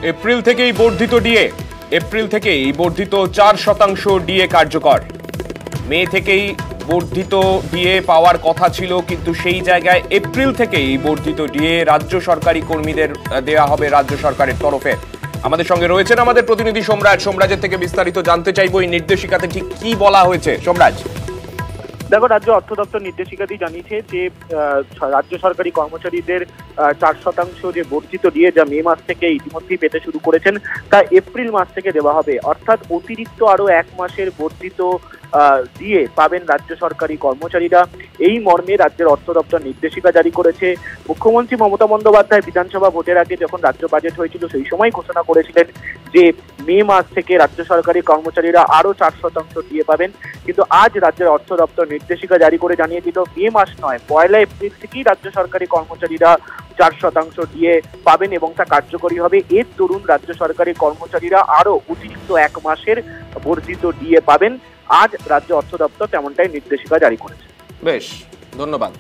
April থেকেই বর্ধিত DA, April থেকেই বর্ধিত 4% ডিএ কার্যকর। মে থেকেই বর্ধিত ডিএ পাওয়ার কথা ছিল, কিন্তু সেই জায়গায় এপ্রিল থেকেই বর্ধিত ডিএ রাজ্য সরকারি কর্মীদের দেওয়া হবে রাজ্য সরকারের তরফে। আমাদের সঙ্গে রয়েছেন আমাদের প্রতিনিধি সোমরাজ। সোমরাজের থেকে বিস্তারিত জানতে চাইবো এই নির্দেশিকাতে ঠিক কি বলা হয়েছে। সোমরাজ, দেখো, রাজ্য অর্থ দপ্তর নির্দেশিকাতেই জানিয়েছে যে রাজ্য সরকারি কর্মচারীদের 4% যে বর্ধিত ডিএ যা মে মাস থেকে ইতিমধ্যেই পেতে শুরু করেছেন, তা এপ্রিল মাস থেকে দেওয়া হবে। অর্থাৎ অতিরিক্ত আরো 1 মাসের বর্ধিত ডিএ পাবেন রাজ্য সরকারি কর্মচারীরা। এই মর্মে রাজ্যের অর্থ দপ্তর নির্দেশিকা জারি করেছে। মুখ্যমন্ত্রী মমতা বন্দ্যোপাধ্যায় বিধানসভা ভোটের আগে যখন রাজ্য বাজেট হয়েছিল সেই সময় ঘোষণা করেছিলেন যে মে মাস থেকে রাজ্য সরকারি কর্মচারীরা আরো 4% ডিএ পাবেন। কিন্তু আজ রাজ্যের অর্থ দপ্তর নির্দেশিকা জারি করে জানিয়ে দিল, মে মাস নয়, 1 এপ্রিল থেকেই রাজ্য সরকারি কর্মচারীরা 4% ডিএ পাবেন এবং তা কার্যকরী হবে। এর দরুন রাজ্য সরকারি কর্মচারীরা আরো অতিরিক্ত 1 মাসের বর্ধিত ডিএ পাবেন। আজ রাজ্য অর্থ দপ্তর তেমনটাই নির্দেশিকা জারি করেছে। বেশ, ধন্যবাদ।